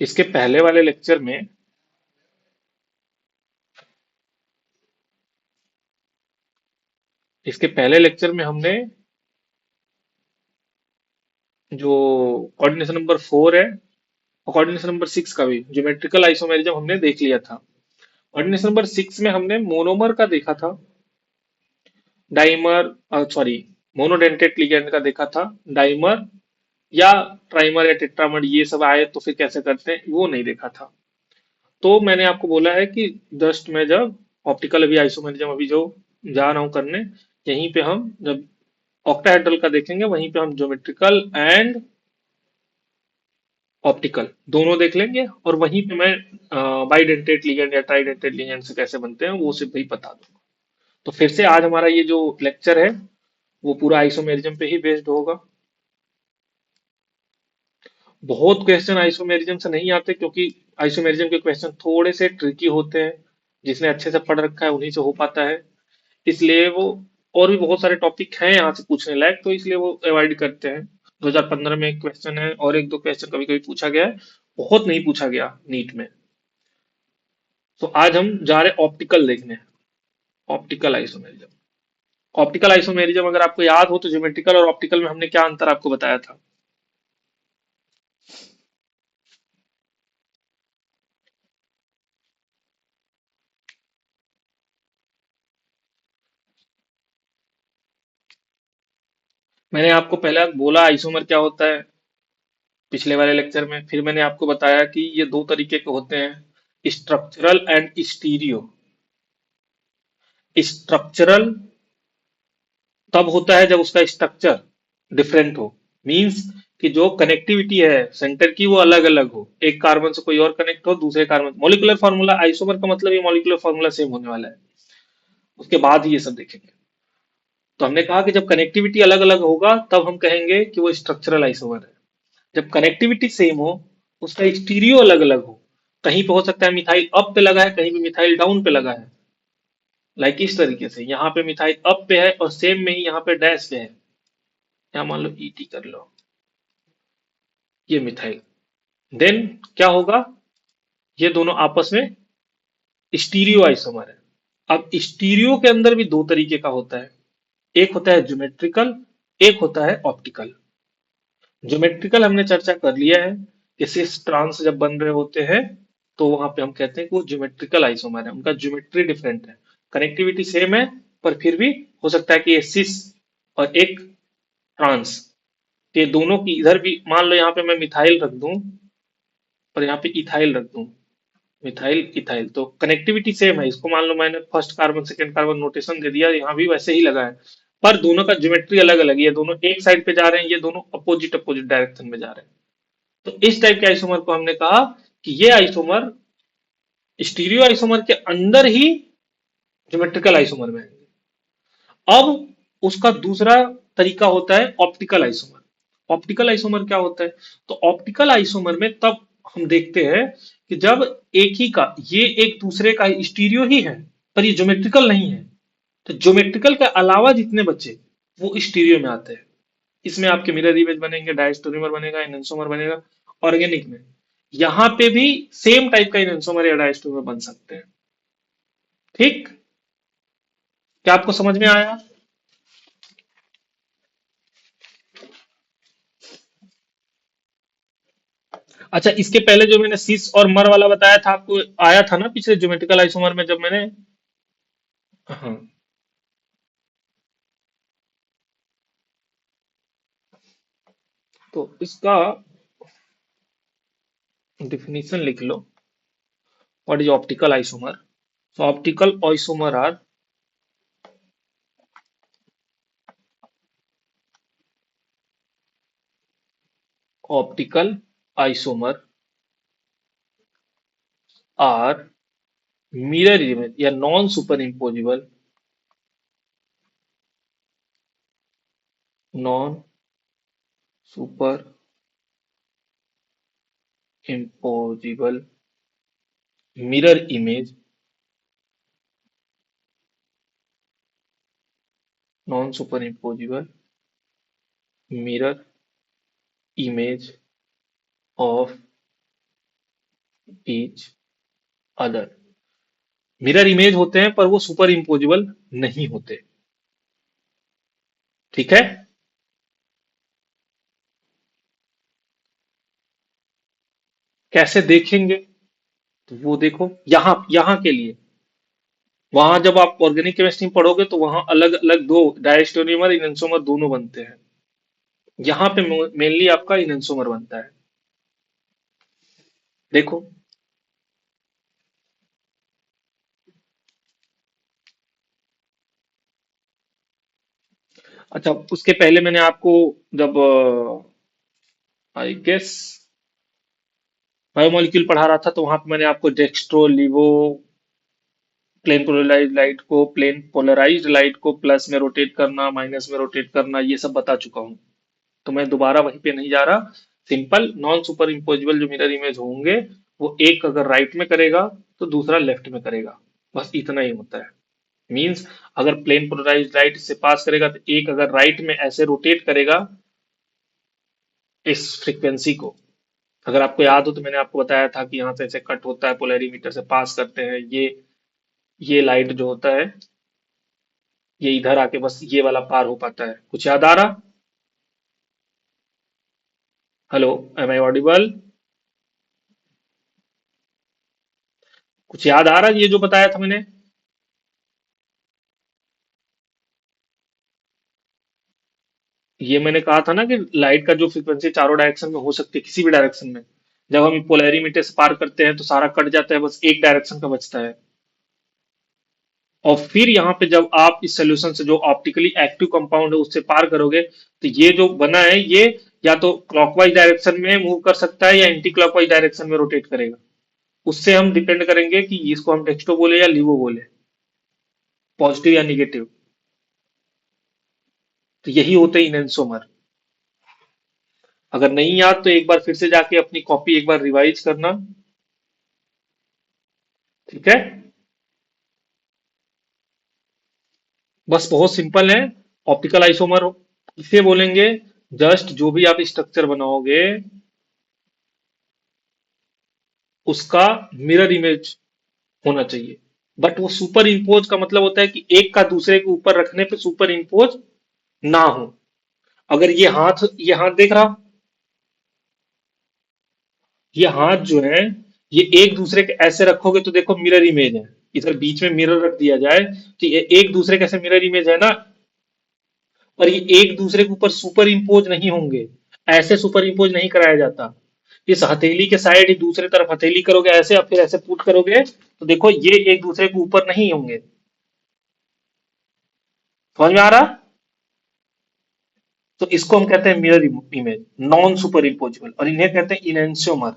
इसके पहले वाले लेक्चर में इसके पहले लेक्चर में हमने जो कोऑर्डिनेशन नंबर 4 है और कोऑर्डिनेशन नंबर 6 का भी ज्योमेट्रिकल आइसोमेरिज्म हमने देख लिया था। कोऑर्डिनेशन नंबर 6 में हमने मोनोमर का देखा था, डाइमर, सॉरी, मोनोडेंटेट लिगेंड का देखा था, डाइमर या ट्राइमर या टेट्रामर ये सब आए तो फिर कैसे करते हैं वो नहीं देखा था। तो मैंने आपको बोला है कि जस्ट मैं जब ऑप्टिकल अभी आइसोमेरिज्म अभी जो जा रहा हूं करने, यहीं पे हम जब ऑक्टाहेड्रल का देखेंगे वहीं पे हम ज्योमेट्रिकल एंड ऑप्टिकल दोनों देख लेंगे, और वहीं पे मैं बाइडेंटेट लिगेंड या ट्राइडेंटेट लिगेंड से कैसे बनते हैं वो सिर्फ वही बता दूंगा। तो फिर से आज हमारा ये जो लेक्चर है वो पूरा आइसोमेरिज्म पे ही बेस्ड होगा। बहुत क्वेश्चन आइसोमेरिज्म से नहीं आते क्योंकि आइसोमेरिज्म के क्वेश्चन थोड़े से ट्रिकी होते हैं। जिसने अच्छे से पढ़ रखा है उन्हीं से हो पाता है, इसलिए वो, और भी बहुत सारे टॉपिक हैं यहाँ से पूछने लायक, तो इसलिए वो अवॉइड करते हैं। 2015 में एक क्वेश्चन है और एक दो क्वेश्चन कभी कभी पूछा गया है, बहुत नहीं पूछा गया नीट में। तो आज हम जा रहे ऑप्टिकल देखने, ऑप्टिकल आइसोमेरिज्म। ऑप्टिकल आइसोमेरिज्म अगर आपको याद हो तो ज्योमेट्रिकल और ऑप्टिकल में हमने क्या अंतर आपको बताया था। मैंने आपको पहले बोला आइसोमर क्या होता है पिछले वाले लेक्चर में, फिर मैंने आपको बताया कि ये दो तरीके के होते हैं, स्ट्रक्चरल एंड स्टीरियो। स्ट्रक्चरल तब होता है जब उसका स्ट्रक्चर डिफरेंट हो, मींस कि जो कनेक्टिविटी है सेंटर की वो अलग अलग हो, एक कार्बन से कोई और कनेक्ट हो दूसरे कार्बन। मॉलिक्यूलर फार्मूला आइसोमर का मतलब ये मॉलिक्यूलर फार्मूला सेम होने वाला है, उसके बाद ही ये सब देखेंगे। तो हमने कहा कि जब कनेक्टिविटी अलग अलग होगा तब हम कहेंगे कि वो स्ट्रक्चरल आइसोमर है। जब कनेक्टिविटी सेम हो, उसका स्टीरियो अलग अलग हो, कहीं पे हो सकता है मिथाइल अप पे लगा है कहीं पे मिथाइल डाउन पे लगा है, लाइक इस तरीके से यहाँ पे मिथाइल अप पे है और सेम में ही यहाँ पे डैश पे है, यहाँ मान लो ईटी कर लो, ये मिथाइल। देन क्या होगा, ये दोनों आपस में स्टीरियो आइसोमर है। अब स्टीरियो के अंदर भी दो तरीके का होता है, एक होता है ज्योमेट्रिकल, एक होता है ऑप्टिकल। ज्योमेट्रिकल हमने चर्चा कर लिया है कि सिस ट्रांस जब बन रहे होते हैं तो वहां पे हम कहते हैं कि वो ज्योमेट्रिकल आइसोमर है, उनका ज्योमेट्री डिफरेंट है, कनेक्टिविटी सेम है पर फिर भी हो सकता है कि ये सिस और एक ट्रांस, ये दोनों की इधर भी मान लो यहाँ पे मैं मिथाइल रख दूं और यहाँ पे इथाइल रख दूं, मिथाइल इथाइल, तो कनेक्टिविटी सेम है, इसको मान लो मैंने first carbon second carbon notation दे दिया, यहाँ भी वैसे ही लगा है, पर दोनों का ज्योमेट्री अलग अलग है, ये दोनों एक साइड पे जा रहे हैं, ये दोनों अपोजिट अपोजिट डायरेक्शन में जा रहे हैं। तो इस टाइप के आइसोमर को हमने कहा कि ये आइसोमर स्टीरियो आइसोमर के अंदर ही ज्योमेट्रिकल आइसोमर में है। अब उसका दूसरा तरीका होता है ऑप्टिकल आइसोमर। ऑप्टिकल आइसोमर क्या होता है, तो ऑप्टिकल आइसोमर में तब हम देखते हैं कि जब एक ही का ये एक दूसरे का स्टीरियो ही है पर ये ज्योमेट्रिकल नहीं है, तो ज्योमेट्रिकल के अलावा जितने बचे वो स्टीरियो में आते हैं। इसमें आपके मिरर इमेज बनेंगे, डायस्टोनिमर बनेगा, एनेंसोमर बनेगा। ऑर्गेनिक में यहां पे भी सेम टाइप का एनेंसोमर या डायस्टोनिमर बन सकते हैं। ठीक, क्या आपको समझ में आया। अच्छा, इसके पहले जो मैंने सिस और मर वाला बताया था आपको, आया था ना पिछले ज्योमेट्रिकल आइसोमर में जब मैंने, हाँ, तो इसका डिफिनीशन लिख लो, what is optical isomer. So optical isomer are optical isomer are mirror image या non superimposable, non superimposable mirror image, non superimposable mirror image of each other। Mirror image होते हैं पर वो सुपर इम्पोजेबल नहीं होते। ठीक है। कैसे देखेंगे? तो वो देखो यहां यहां के लिए, वहां जब आप ऑर्गेनिक केमिस्ट्री में पढ़ोगे तो वहां अलग अलग दो डायस्टोनिमर इनोसोमर दोनों बनते हैं। यहाँ पे मेनली आपका इनोसोमर बनता है। देखो। अच्छा, उसके पहले मैंने आपको जब आई गेस बायोमोलिक्यूल पढ़ा रहा था तो वहां पे मैंने आपको डेक्स्ट्रो लिवो प्लेन पोलराइज लाइट को, प्लेन पोलराइज्ड लाइट को प्लस में रोटेट करना, माइनस में रोटेट करना, ये सब बता चुका हूँ। तो मैं दोबारा वहीं पे नहीं जा रहा। सिंपल नॉन सुपर इम्पोजिबल जो मिरर इमेज होंगे, वो एक अगर राइट में करेगा तो दूसरा लेफ्ट में करेगा। बस इतना ही होता है। मींस अगर प्लेन पोलराइज्ड लाइट से पास करेगा तो एक अगर राइट में ऐसे रोटेट करेगा इस फ्रीक्वेंसी को। अगर आपको याद हो तो मैंने आपको बताया था कि यहाँ से ऐसे कट होता है, पोलैरिमीटर से पास करते हैं, ये लाइट जो होता है ये इधर आके बस ये वाला पार हो पाता है। कुछ याद आ रहा? Hello, am I audible? कुछ याद आ रहा ये जो बताया था मैंने? ये मैंने कहा था ना कि लाइट का जो फ्रीक्वेंसी चारों डायरेक्शन में हो सकती है, किसी भी डायरेक्शन में। जब हम पोलैरिमीटर से पार करते हैं तो सारा कट जाता है, बस एक डायरेक्शन का बचता है। और फिर यहाँ पे जब आप इस सोल्यूशन से जो ऑप्टिकली एक्टिव कंपाउंड है उससे पार करोगे तो ये जो बना है ये या तो क्लॉकवाइज डायरेक्शन में मूव कर सकता है या एंटी क्लॉकवाइज डायरेक्शन में रोटेट करेगा। उससे हम डिपेंड करेंगे कि इसको हम टेक्स्टो बोले या लिवो बोले, पॉजिटिव या निगेटिव। तो यही होते हैं इनसोमर। अगर नहीं याद तो एक बार फिर से जाके अपनी कॉपी एक बार रिवाइज करना। ठीक है। बस बहुत सिंपल है। ऑप्टिकल आइसोमर किसे बोलेंगे? जस्ट जो भी आप स्ट्रक्चर बनाओगे उसका मिरर इमेज होना चाहिए। बट वो सुपर इम्पोज का मतलब होता है कि एक का दूसरे के ऊपर रखने पे सुपर इम्पोज ना हो। अगर ये हाथ देख रहा, ये हाथ जो है ये एक दूसरे के ऐसे रखोगे तो देखो मिरर इमेज है। इधर बीच में मिरर रख दिया जाए तो ये एक दूसरे के ऐसे मिरर इमेज है ना। पर ये एक दूसरे के ऊपर सुपर इम्पोज नहीं होंगे। ऐसे सुपर इम्पोज नहीं कराया जाता। इस हथेली के साइड ही दूसरे तरफ हथेली करोगे ऐसे और फिर ऐसे पुट करोगे तो देखो ये एक दूसरे के ऊपर नहीं होंगे। समझ में आ रहा? तो इसको हम कहते हैं mirror image, non super imposable, और इन्हें कहते हैं इनएंशियोमर।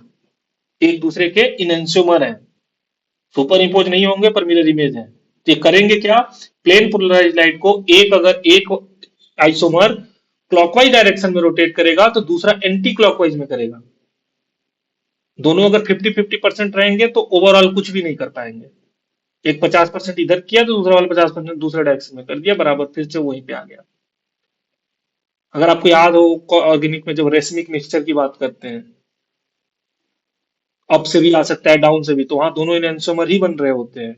एक दूसरे के इनएंशियोमर हैं। सुपर इम्पोज नहीं होंगे पर मिरर इमेज है। तो ये करेंगे क्या? प्लेन पोलराइज लाइट को एक अगर एक आइसोमर क्लॉकवाइज डायरेक्शन में रोटेट करेगा तो दूसरा एंटी क्लॉकवाइज में करेगा। दोनों अगर 50-50% रहेंगे तो ओवरऑल कुछ भी नहीं कर पाएंगे। एक 50% इधर किया तो दूसरा वाला 50% दूसरे डायरेक्शन में कर दिया, बराबर फिर से वहीं पे आ गया। अगर आपको याद हो ऑर्गेनिक में जब रेसमिक मिक्सचर की बात करते हैं, अप से भी आ सकता है डाउन से भी, तो वहां दोनों इनसोमर ही बन रहे होते हैं।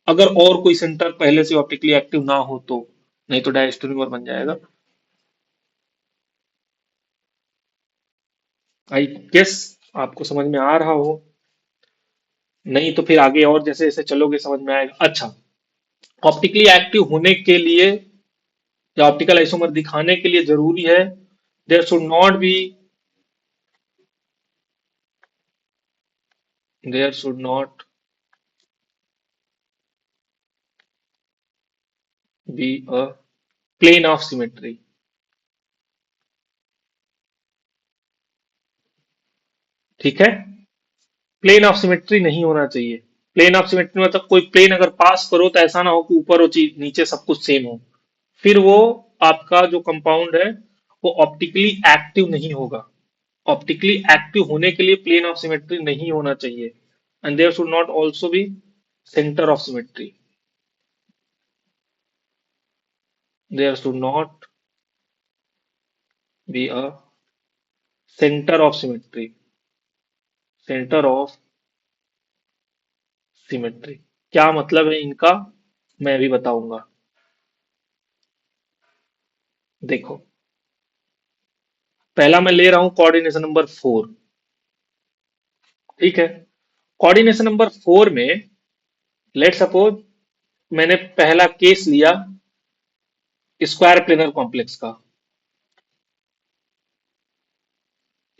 अगर और कोई सेंटर पहले से ऑप्टिकली एक्टिव ना हो तो, नहीं तो डायस्टोनिमर बन जाएगा। आई गेस आपको समझ में आ रहा हो। नहीं तो फिर आगे और जैसे जैसे चलोगे समझ में आएगा। अच्छा, ऑप्टिकली एक्टिव होने के लिए या ऑप्टिकल आइसोमर दिखाने के लिए जरूरी है there should not be, there should not be a plane of symmetry. ठीक है। प्लेन ऑफ सिमेट्री नहीं होना चाहिए। प्लेन ऑफ सिमेट्री मतलब कोई प्लेन अगर पास करो तो ऐसा ना हो कि ऊपर और नीचे सब कुछ सेम हो। फिर वो आपका जो कंपाउंड है वो ऑप्टिकली एक्टिव नहीं होगा। ऑप्टिकली एक्टिव होने के लिए प्लेन ऑफ सिमेट्री नहीं होना चाहिए। And there should not also be centre of symmetry. There should not be a centre of symmetry. Centre of symmetry. क्या मतलब है इनका, मैं भी बताऊंगा। देखो, पहला मैं ले रहा हूं कोऑर्डिनेशन नंबर 4। ठीक है, कोऑर्डिनेशन नंबर 4 में लेट सपोज मैंने पहला केस लिया स्क्वायर प्लेनर कॉम्प्लेक्स का।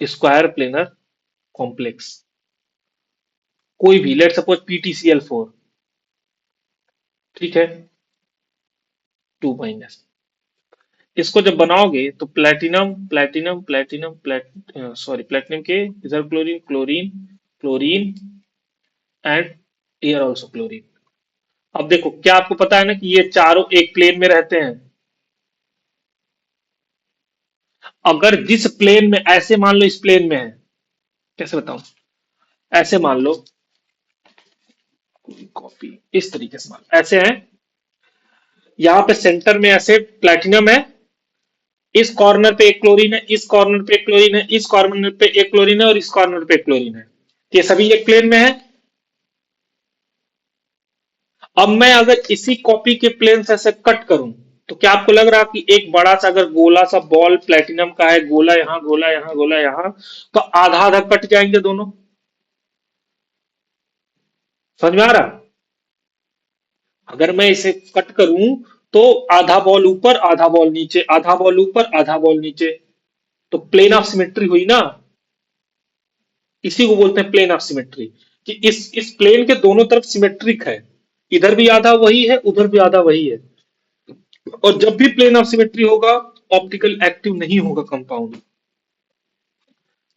स्क्वायर प्लेनर कॉम्प्लेक्स कोई भी, लेट सपोज PTCl4। ठीक है, 2 इसको जब बनाओगे तो platinum platinum platinum sorry, platinum के इधर chlorine chlorine chlorine and here also chlorine. अब देखो, क्या आपको पता है ना कि ये चारों एक प्लेन में रहते हैं। अगर जिस प्लेन में, ऐसे मान लो इस प्लेन में है, कैसे बताऊं, ऐसे मान लो, कॉपी इस तरीके से मान लो, ऐसे है, यहां पे सेंटर में ऐसे प्लेटिनम है, इस कॉर्नर पे एक क्लोरीन है, इस कॉर्नर पे एक क्लोरीन है, इस कॉर्नर पे एक क्लोरीन है और इस कॉर्नर पे एक क्लोरीन है। ये सभी एक प्लेन में है। अब मैं अगर इसी कॉपी के प्लेन से ऐसे कट करूं, तो क्या आपको लग रहा कि एक बड़ा सा अगर गोला सा बॉल प्लेटिनम का है, गोला यहां गोला यहां गोला यहां, तो आधा आधा कट जाएंगे दोनों। समझ में आ रहा? अगर मैं इसे कट करूं तो आधा बॉल ऊपर आधा बॉल नीचे, आधा बॉल ऊपर आधा बॉल नीचे, तो प्लेन ऑफ सिमेट्री हुई ना। इसी को बोलते हैं प्लेन ऑफ सिमेट्री, कि इस प्लेन के दोनों तरफ सिमेट्रिक है, इधर भी आधा वही है उधर भी आधा वही है। और जब भी प्लेन ऑफ सिमेट्री होगा, ऑप्टिकल एक्टिव नहीं होगा कंपाउंड।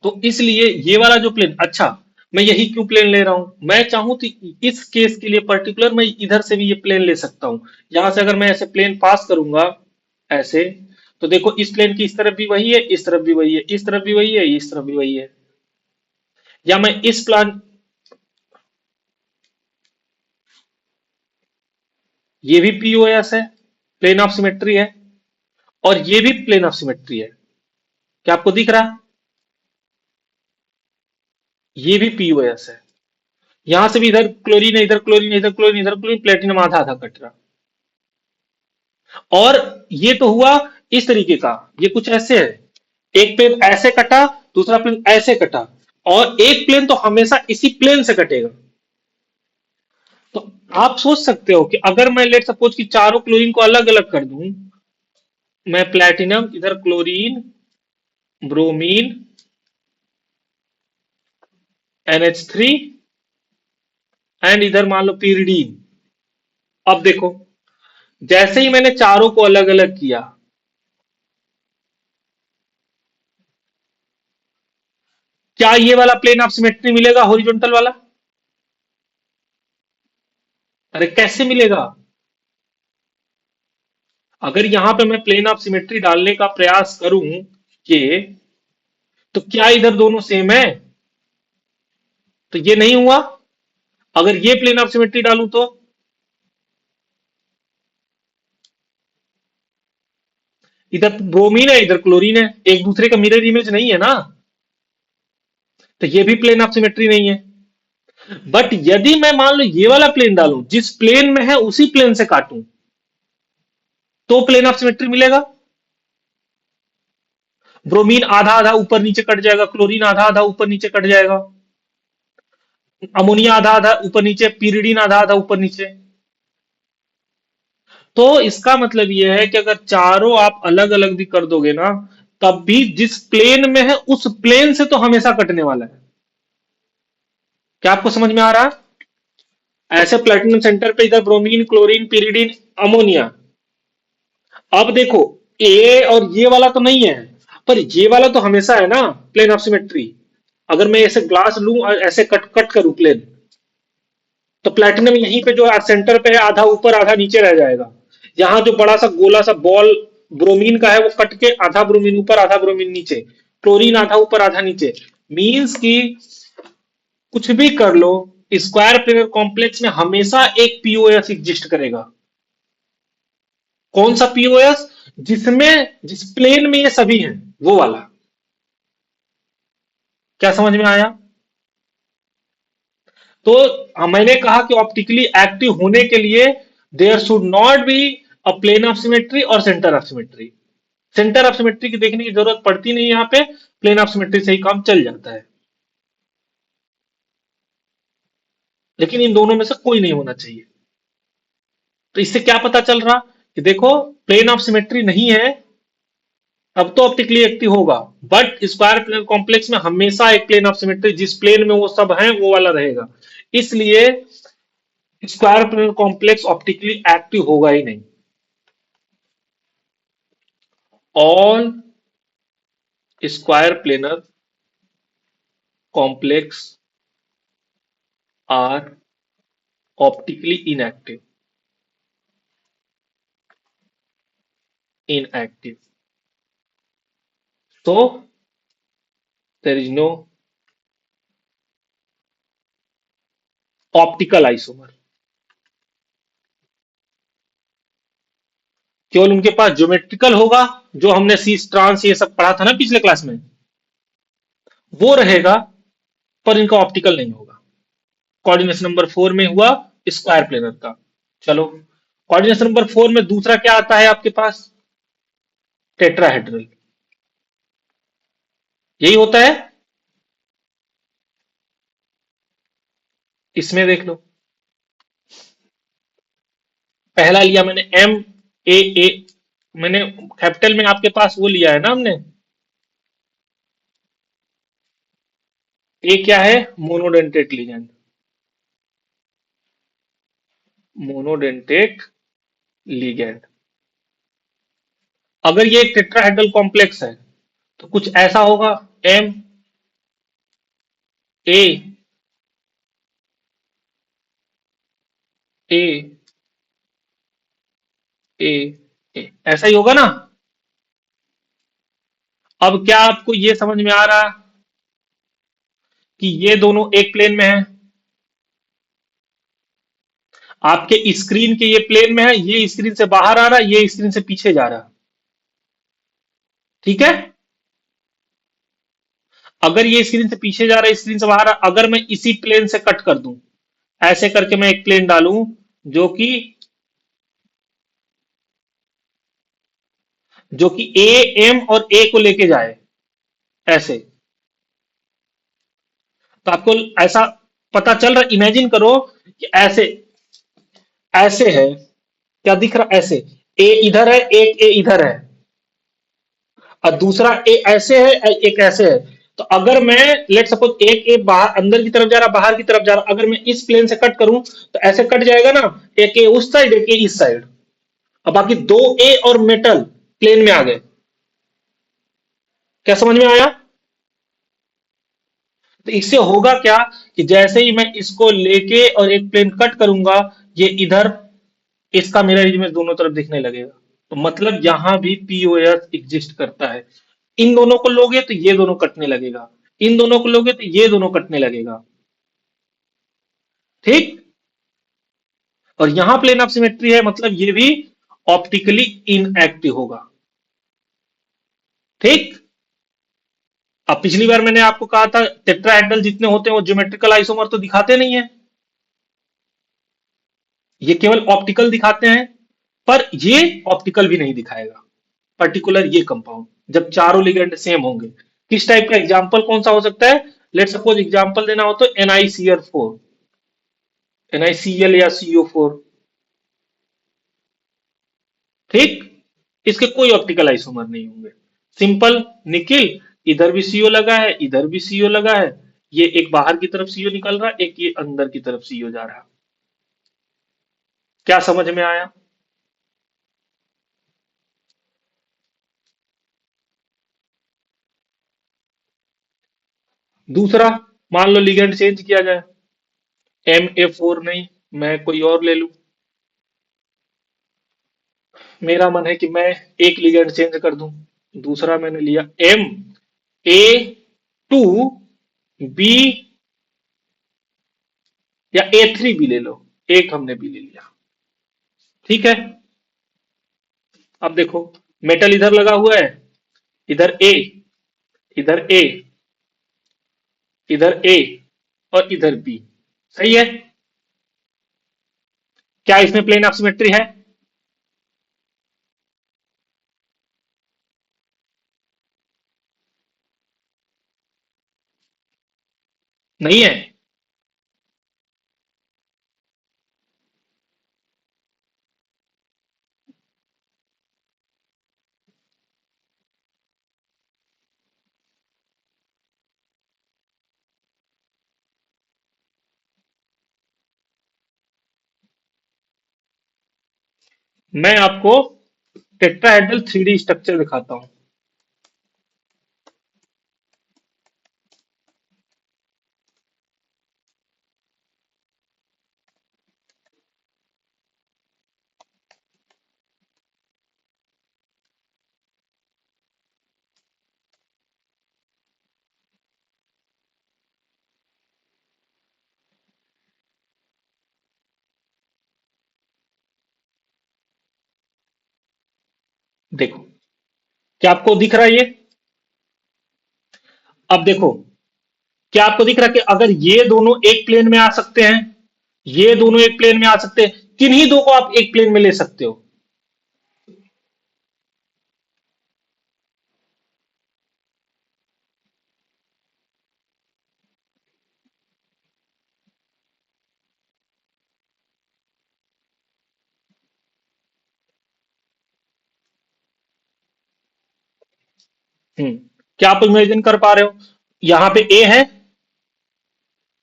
तो इसलिए ये वाला जो प्लेन, अच्छा, मैं यही क्यों प्लेन ले रहा हूं, मैं चाहूं तो इस केस के लिए पर्टिकुलर मैं इधर से भी ये प्लेन ले सकता हूं। यहां से अगर मैं ऐसे प्लेन पास करूंगा, ऐसे, तो देखो इस प्लेन की इस तरफ भी वही है, इस तरफ भी वही है, इस तरफ भी वही है, इस तरफ भी वही है। या मैं इस प्लान, ये भी पीओएस है, प्लेन ऑफ सिमेट्री है, और ये भी प्लेन ऑफ सिमेट्री है। क्या आपको दिख रहा है? ये भी पीओएस है। यहां से भी इधर क्लोरीन है, इधर क्लोरीन है, इधर क्लोरीन, इधर क्लोरीन, प्लेटिनम आधा आधा कट रहा। और ये तो हुआ इस तरीके का, ये कुछ ऐसे है, एक प्लेन ऐसे कटा, दूसरा प्लेन ऐसे कटा, और एक प्लेन तो हमेशा इसी प्लेन से कटेगा। तो आप सोच सकते हो कि अगर मैं लेट सपोज कि चारों क्लोरीन को अलग अलग कर दूं, मैं प्लेटिनम इधर क्लोरीन ब्रोमीन NH3 एंड इधर मान लो pyridine। अब देखो, जैसे ही मैंने चारों को अलग अलग किया, क्या ये वाला प्लेन ऑफ सिमेट्री मिलेगा, हॉरिजॉन्टल वाला? अरे कैसे मिलेगा? अगर यहां पे मैं प्लेन ऑफ सिमेट्री डालने का प्रयास करूं, ये, तो क्या इधर दोनों सेम है? तो ये नहीं हुआ। अगर ये प्लेन ऑफ सिमेट्री डालूं तो इधर ब्रोमीन है इधर क्लोरीन है, एक दूसरे का मिरर इमेज नहीं है ना, तो ये भी प्लेन ऑफ सिमेट्री नहीं है। बट यदि मैं मान लो ये वाला प्लेन डालूं, जिस प्लेन में है उसी प्लेन से काटूं, तो प्लेन ऑफ सिमेट्री मिलेगा। ब्रोमीन आधा आधा ऊपर नीचे कट जाएगा, क्लोरीन आधा आधा ऊपर नीचे कट जाएगा, अमोनिया आधा आधा ऊपर नीचे, पीरिडीन आधा आधा ऊपर नीचे। तो इसका मतलब यह है कि अगर चारों आप अलग अलग भी कर दोगे ना, तब भी जिस प्लेन में है उस प्लेन से तो हमेशा कटने वाला है। क्या आपको समझ में आ रहा है? ऐसे प्लेटिनम सेंटर पे इधर ब्रोमीन क्लोरीन पिरिडीन अमोनिया। अब देखो, ए और ये वाला तो नहीं है, पर ये वाला तो हमेशा है ना प्लेन ऑफ सिमेट्री। अगर मैं ऐसे ग्लास लूं और ऐसे कट कट करूं प्लेन, तो प्लेटिनम यहीं पे जो सेंटर पे है आधा ऊपर आधा नीचे रह जाएगा। यहाँ जो बड़ा सा गोला सा बॉल ब्रोमीन का है, वो कट के आधा ब्रोमीन ऊपर आधा ब्रोमीन नीचे, क्लोरीन आधा ऊपर आधा नीचे। मींस कि कुछ भी कर लो, स्क्वायर प्लेनर कॉम्प्लेक्स में हमेशा एक पीओएस एग्जिस्ट करेगा। कौन सा पीओएस? जिसमें जिस प्लेन में ये सभी हैं, वो वाला। क्या समझ में आया? तो मैंने कहा कि ऑप्टिकली एक्टिव होने के लिए there should not be a plane of symmetry और centre of symmetry. Centre of symmetry की देखने की जरूरत पड़ती नहीं, यहाँ पे प्लेन ऑफ सिमेट्री से ही काम चल जाता है। लेकिन इन दोनों में से कोई नहीं होना चाहिए। तो इससे क्या पता चल रहा कि देखो, प्लेन ऑफ सिमेट्री नहीं है, तब तो ऑप्टिकली एक्टिव होगा। बट स्क्वायर प्लेन कॉम्प्लेक्स में हमेशा एक प्लेन ऑफ सिमेट्री, जिस प्लेन में वो सब है वो वाला रहेगा। इसलिए square plane complex optically active होगा ही नहीं। All square planar complex are optically inactive. Inactive. So there is no optical isomer। केवल उनके पास ज्योमेट्रिकल होगा, जो हमने सी ट्रांस ये सब पढ़ा था ना पिछले क्लास में, वो रहेगा, पर इनका ऑप्टिकल नहीं होगा। कोऑर्डिनेशन नंबर 4 में हुआ स्क्वायर प्लेनर का। चलो, कोऑर्डिनेशन नंबर 4 में दूसरा क्या आता है आपके पास? टेट्राहेड्रल। यही होता है। इसमें देख लो, पहला लिया मैंने एम ए, मैंने कैपिटल में आपके पास वो लिया है ना हमने। ए क्या है? Monodentate ligand. Monodentate ligand. अगर ये एक टेट्राहेड्रल कॉम्प्लेक्स है तो कुछ ऐसा होगा, एम ए ए ए ए, ऐसा ही होगा ना। अब क्या आपको ये समझ में आ रहा कि ये दोनों एक प्लेन में है? आपके स्क्रीन के ये प्लेन में है, ये स्क्रीन से बाहर आ रहा है, ये स्क्रीन से पीछे जा रहा है। ठीक है। अगर ये स्क्रीन से पीछे जा रहा है, स्क्रीन से बाहर अगर मैं इसी प्लेन से कट कर दूं, ऐसे करके मैं एक प्लेन डालूं जो कि ए एम और ए को लेके जाए, ऐसे, तो आपको ऐसा पता चल रहा, इमेजिन करो कि ऐसे, ऐसे है, क्या दिख रहा? ऐसे ए इधर है, एक ए इधर है, और दूसरा ए ऐसे है, एक ऐसे है। तो अगर मैं लेट सपोज एक ए बाहर अंदर की तरफ जा रहा, बाहर की तरफ जा रहा, अगर मैं इस प्लेन से कट करूं तो ऐसे कट जाएगा ना, एक ए उस साइड, एक ए इस साइड, अब बाकी दो ए और मेटल प्लेन में आ गए। क्या समझ में आया? तो इससे होगा क्या कि जैसे ही मैं इसको लेके और एक प्लेन कट करूंगा, ये इधर, इसका मिरर इमेज दोनों तरफ दिखने लगेगा। तो मतलब यहां भी पीओएस एग्जिस्ट करता है। इन दोनों को लोगे तो ये दोनों कटने लगेगा, इन दोनों को लोगे तो ये दोनों कटने लगेगा। ठीक। और यहां प्लेन ऑफ सिमेट्री है, मतलब ये भी ऑप्टिकली इनएक्टिव होगा। ठीक। अब पिछली बार मैंने आपको कहा था टेट्राहेड्रल जितने होते हैं वो ज्योमेट्रिकल आइसोमर तो दिखाते नहीं है, ये केवल ऑप्टिकल दिखाते हैं। पर ये ऑप्टिकल भी नहीं दिखाएगा, पर्टिकुलर ये कंपाउंड, जब चारों लिगेंड सेम होंगे। किस टाइप का एग्जाम्पल कौन सा हो सकता है? लेट सपोज एग्जाम्पल देना हो तो NiCl4, NiCl या CO4। ठीक। इसके कोई ऑप्टिकल आइसोमर नहीं होंगे। सिंपल निकिल, इधर भी सीओ लगा है, इधर भी सीओ लगा है, ये एक बाहर की तरफ सीओ निकल रहा है, एक ये अंदर की तरफ सीओ जा रहा है। क्या समझ में आया? दूसरा, मान लो लिगेंड चेंज किया जाए, MA4 नहीं, मैं कोई और ले लूं। मेरा मन है कि मैं एक लिगेंड चेंज कर दूं। दूसरा मैंने लिया MA2B, या A3 भी ले लो, एक हमने भी ले लिया। ठीक है। अब देखो, मेटल इधर लगा हुआ है, इधर ए, इधर ए, इधर ए, और इधर बी। सही है। क्या इसमें प्लेन ऑफ सिमेट्री है? नहीं है। मैं आपको टेट्राहेड्रल थ्री डी स्ट्रक्चर दिखाता हूं। देखो, क्या आपको दिख रहा है ये? अब देखो, क्या आपको दिख रहा है कि अगर ये दोनों एक प्लेन में आ सकते हैं, ये दोनों एक प्लेन में आ सकते हैं, किन्हीं दो को आप एक प्लेन में ले सकते हो। क्या आप इमेजिन कर पा रहे हो? यहां पे ए है,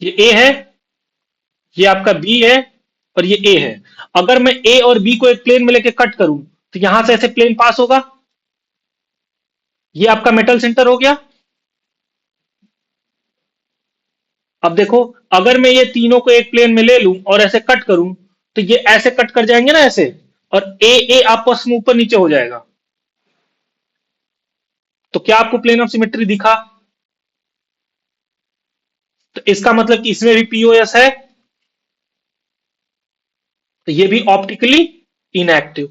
ये ए है, ये आपका बी है, और ये ए है। अगर मैं ए और बी को एक प्लेन में लेके कट करूं, तो यहां से ऐसे प्लेन पास होगा। ये आपका मेटल सेंटर हो गया। अब देखो, अगर मैं ये तीनों को एक प्लेन में ले लूं और ऐसे कट करूं, तो ये ऐसे कट कर जाएंगे ना ऐसे, और ए ए आपस में ऊपर नीचे हो जाएगा। तो क्या आपको प्लेन ऑफ सिमेट्री दिखा? तो इसका मतलब कि इसमें भी पीओएस है, तो ये भी ऑप्टिकली इनएक्टिव।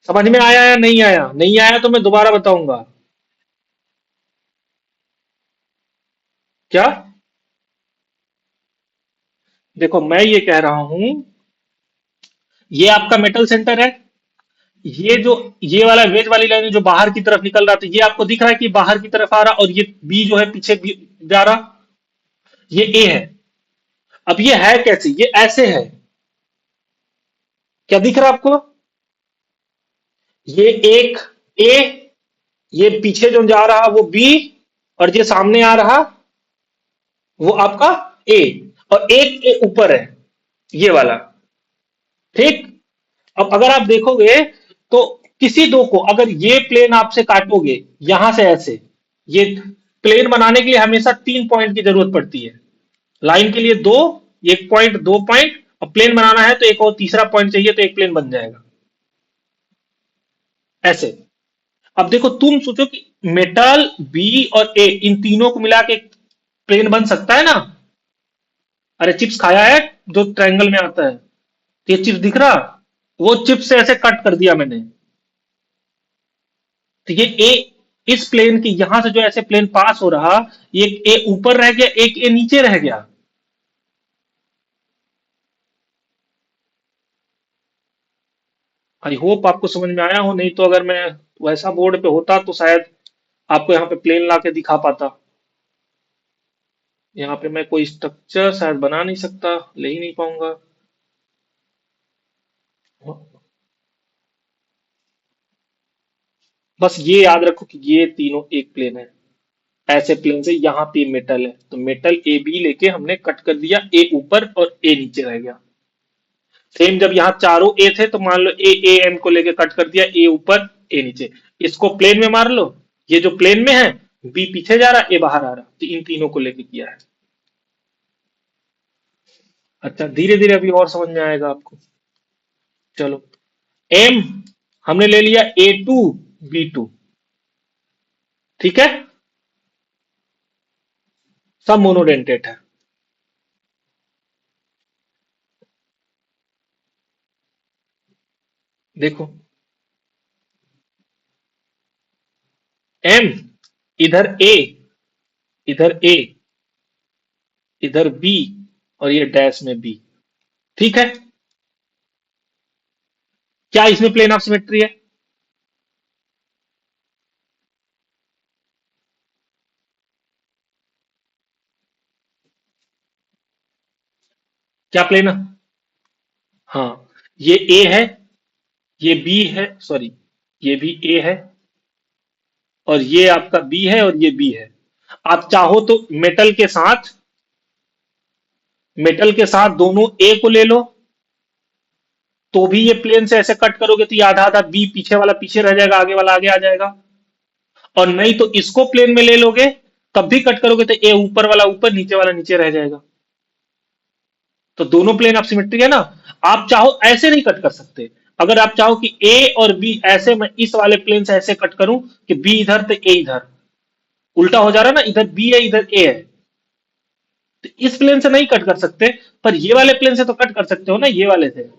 समझ में आया या नहीं आया? नहीं आया तो मैं दोबारा बताऊंगा। क्या? देखो, मैं ये कह रहा हूं, ये आपका मेटल सेंटर है। ये जो, ये वाला वेज वाली लाइन जो बाहर की तरफ निकल रहा था, ये आपको दिख रहा है कि बाहर की तरफ आ रहा, और ये बी जो है पीछे जा रहा। ये ए है। अब ये है कैसे? ये ऐसे है। क्या दिख रहा है आपको? ये एक ए, ये पीछे जो जा रहा वो बी, और ये सामने आ रहा वो आपका ए, और एक ए ऊपर है, ये वाला। ठीक। अब अगर आप देखोगे, तो किसी दो को अगर ये प्लेन आपसे काटोगे यहां से ऐसे, ये प्लेन बनाने के लिए हमेशा 3 पॉइंट की जरूरत पड़ती है। लाइन के लिए दो, एक पॉइंट, 2 पॉइंट। और प्लेन बनाना है तो एक और तीसरा पॉइंट चाहिए, तो एक प्लेन बन जाएगा ऐसे। अब देखो, तुम सोचो कि मेटल बी और ए, इन तीनों को मिला के एक प्लेन बन सकता है ना? अरे चिप्स खाया है, जो ट्रायंगल में आता है? ये चिप्स दिख रहा, वो चिप्स से ऐसे कट कर दिया मैंने। तो ये ए, इस प्लेन के यहां से जो ऐसे प्लेन पास हो रहा, ये एक ए ऊपर रह गया, एक ए नीचे रह गया। आई होप आपको समझ में आया हो, नहीं तो अगर मैं वैसा बोर्ड पे होता तो शायद आपको यहाँ पे प्लेन ला के दिखा पाता। यहाँ पे मैं कोई स्ट्रक्चर शायद बना नहीं सकता, ले ही नहीं पाऊंगा। बस ये याद रखो कि ये तीनों एक प्लेन है। ऐसे प्लेन से यहाँ पे मेटल है, तो मेटल ए बी लेके हमने कट कर दिया, ए ऊपर और ए नीचे रह गया। सेम जब यहाँ चारों ए थे, तो मान लो ए ए एम को लेके कट कर दिया, ए ऊपर ए नीचे। इसको प्लेन में मार लो, ये जो प्लेन में है, बी पीछे जा रहा, ए बाहर आ रहा, तो इन तीनों को लेके किया है। अच्छा, धीरे धीरे अभी और समझ में आएगा आपको। चलो, एम हमने ले लिया A2 B2। ठीक है, सब मोनोडेंटेट है। देखो, एम, इधर ए, इधर ए, इधर बी, और ये डैश में बी। ठीक है, क्या इसमें प्लेन ऑफ सिमेट्री है? क्या प्लेन? हाँ, ये ए है, ये बी है, सॉरी, ये भी ए है, और ये आपका बी है, और ये बी है। आप चाहो तो मेटल के साथ दोनों ए को ले लो, तो भी ये प्लेन से ऐसे कट करोगे तो ये आधा आधा बी पीछे वाला पीछे रह जाएगा, आगे वाला आगे आ जाएगा। और नहीं तो इसको प्लेन में ले लोगे, तब भी कट करोगे तो ए ऊपर वाला ऊपर, नीचे वाला नीचे रह जाएगा। तो दोनों प्लेन ऑफ सिमेट्री है ना। आप चाहो ऐसे नहीं कट कर सकते। अगर आप चाहो कि ए और बी ऐसे, मैं इस वाले प्लेन से ऐसे कट करूं कि बी इधर तो ए इधर, उल्टा हो जा रहा है ना, इधर बी है इधर ए है, तो इस प्लेन से नहीं कट कर सकते। पर ये वाले प्लेन से तो कट कर सकते हो ना, ये वाले से,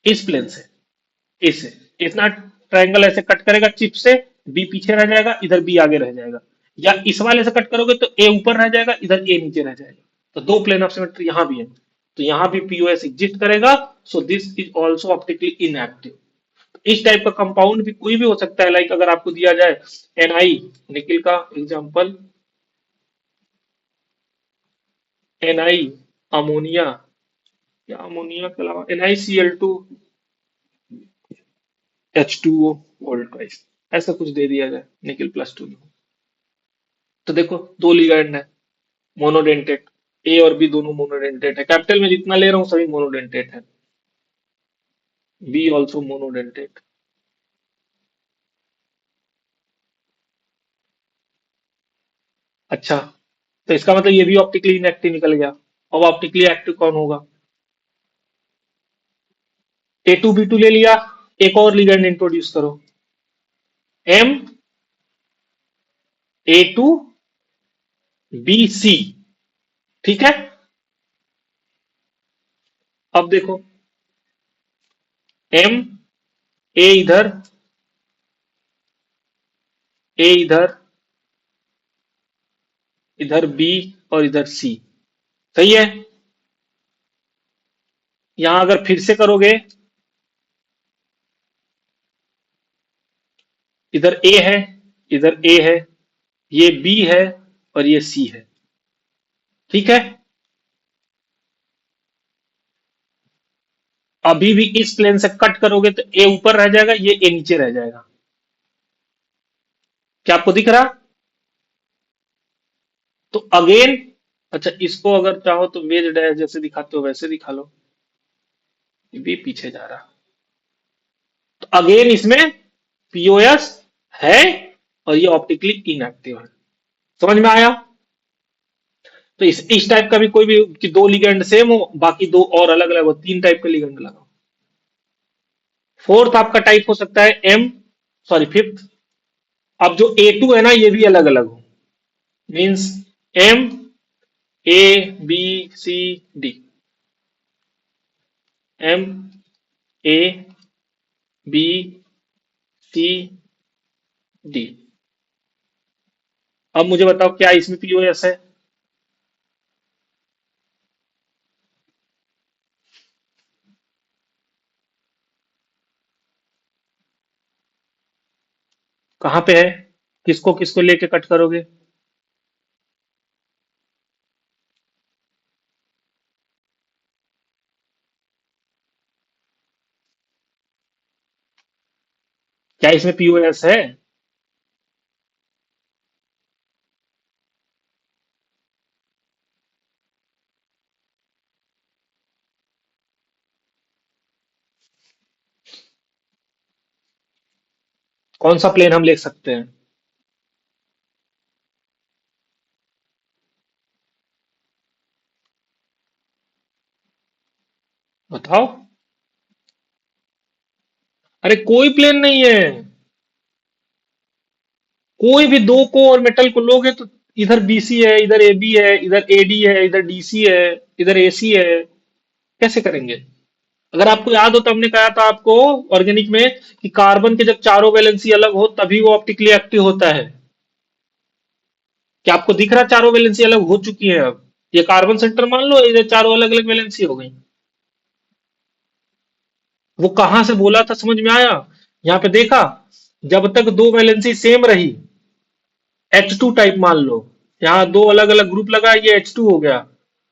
इस प्लेन से, इसे, इतना ट्रायंगल ऐसे कट करेगा चिप से, बी पीछे रह जाएगा, इधर बी आगे रह जाएगा। या इस वाले से कट करोगे तो ए ऊपर रह जाएगा, इधर ए नीचे रह जाएगा। तो दो प्लेन ऑफ सिमेट्री यहां भी है, तो यहां भी पीओएस एग्जिस्ट करेगा। So this is also optically inactive. इस टाइप का कंपाउंड भी कोई भी हो सकता है। लाइक अगर आपको दिया जाए एनआई, निकिल का एग्जांपल, एनआई अमोनिया, या अमोनिया के अलावा NiCl2 H2O वोल्ट का, ऐसा कुछ दे दिया जाए निकिल +2। तो देखो दो लिगैंड है, मोनोडेंटेट, ए और बी दोनों मोनोडेंटेट है। कैपिटल में जितना ले रहा हूँ सभी मोनोडेंटेट है। B also monodentate. अच्छा, तो इसका मतलब ये भी ऑप्टिकली इनएक्टिव निकल गया। अब ऑप्टिकली एक्टिव कौन होगा? A2B2 ले लिया, एक और लिगेंड इंट्रोड्यूस करो, MA2BC। ठीक है, अब देखो, M, ए इधर, ए इधर, इधर बी, और इधर सी। सही है। यहां अगर फिर से करोगे, इधर ए है, इधर ए है, ये बी है, और ये सी है। ठीक है, अभी भी इस प्लेन से कट करोगे तो ए ऊपर रह जाएगा, ये ए नीचे रह जाएगा। क्या आपको दिख रहा? तो अगेन, अच्छा इसको अगर चाहो तो वेज डैश जैसे दिखाते हो वैसे दिखा लो, ये भी पीछे जा रहा। तो अगेन इसमें पीओएस है, और ये ऑप्टिकली इनएक्टिव है। समझ में आया? तो इस टाइप का भी कोई भी कि दो लिगेंड सेम हो, बाकी दो और अलग अलग हो, तीन टाइप के लिगेंड लगाओ। फोर्थ आपका टाइप हो सकता है एम, सॉरी फिफ्थ, अब जो A2 है ना ये भी अलग अलग हो, मींस MABCD, MABCD। अब मुझे बताओ क्या इसमें पीओएस है? कहां पे है? किसको किसको लेके कट करोगे? क्या इसमें पीओएस है? कौन सा प्लेन हम ले सकते हैं? बताओ। अरे कोई प्लेन नहीं है, कोई भी दो को और मेटल को लोगे तो इधर बीसी है, इधर AB है, इधर AD है, इधर DC है, इधर AC है, कैसे करेंगे? अगर आपको याद हो तो हमने कहा था आपको ऑर्गेनिक में कि कार्बन के जब चारों वैलेंसी अलग हो तभी वो ऑप्टिकली एक्टिव होता है। क्या आपको दिख रहा चारों वैलेंसी अलग हो चुकी है? अब ये कार्बन सेंटर मान लो, ये चारों अलग अलग वैलेंसी हो गई। वो कहां से बोला था समझ में आया? यहाँ पे देखा, जब तक दो वैलेंसी सेम रही, H2 टाइप मान लो, यहाँ दो अलग अलग ग्रुप लगा, ये H2 हो गया,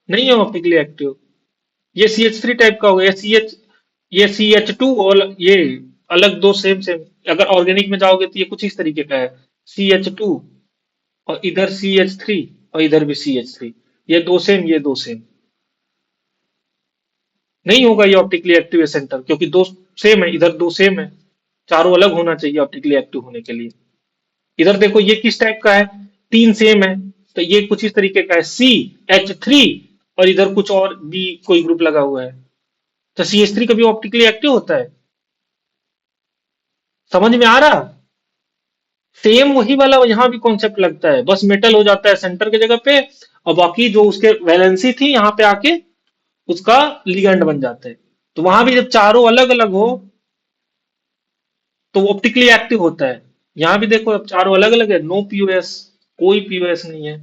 नहीं है ऑप्टिकली एक्टिव। ये CH3 टाइप का हो गया, ये CH2 और ये अलग दो सेम सेम। अगर ऑर्गेनिक में जाओगे तो ये कुछ इस तरीके का है, CH2 और इधर CH3 और इधर भी CH3, ये दो सेम, ये दो सेम। नहीं होगा ये ऑप्टिकली एक्टिव सेंटर, क्योंकि दो सेम है, इधर दो सेम है। चारों अलग होना चाहिए ऑप्टिकली एक्टिव होने के लिए। इधर देखो ये किस टाइप का है, तीन सेम है, तो ये कुछ इस तरीके का है, CH3 और इधर कुछ और भी कोई ग्रुप लगा हुआ है। तो CH3 कभी ऑप्टिकली एक्टिव होता है? समझ में आ रहा? सेम वही वाला यहाँ भी कॉन्सेप्ट लगता है, बस मेटल हो जाता है सेंटर की जगह पे, और बाकी जो उसके वैलेंसी थी यहाँ पे आके उसका लिगेंड बन जाता है। तो वहां भी जब चारों अलग अलग हो तो वो ऑप्टिकली एक्टिव होता है। यहाँ भी देखो, अब चारों अलग अलग है, नो पीओएस, कोई पीओएस नहीं है,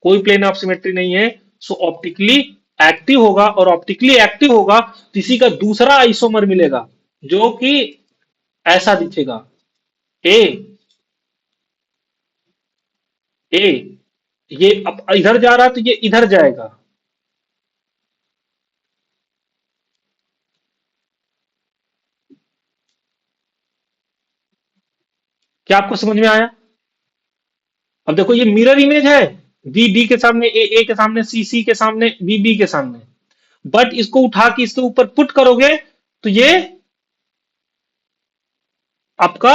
कोई प्लेन ऑफ सिमेट्री नहीं है। सो ऑप्टिकली एक्टिव होगा, और ऑप्टिकली एक्टिव होगा तो इसी का दूसरा आइसोमर मिलेगा, जो कि ऐसा दिखेगा, ए ए, ये अब इधर जा रहा तो ये इधर जाएगा। क्या आपको समझ में आया? अब देखो ये मिरर इमेज है, बी डी के सामने, ए के सामने, सी के सामने, बी के सामने। बट इसको उठा के इसके ऊपर पुट करोगे तो ये आपका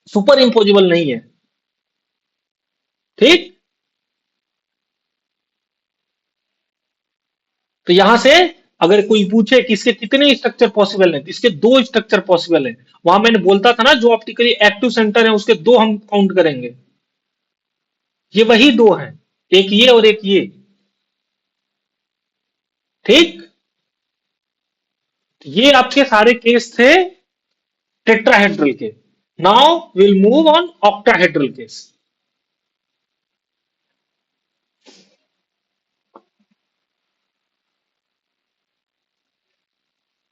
सुपर इम्पोजिबल नहीं है। ठीक, तो यहां से अगर कोई पूछे कि इसके कितने स्ट्रक्चर पॉसिबल हैं, तो इसके दो स्ट्रक्चर पॉसिबल हैं। वहां मैंने बोलता था ना, जो ऑप्टिकली एक्टिव सेंटर है उसके दो हम काउंट करेंगे, ये वही दो हैं, एक ये और एक ये। ठीक, तो ये आपके सारे केस थे टेट्राहेड्रल के। Now will move on octahedral case.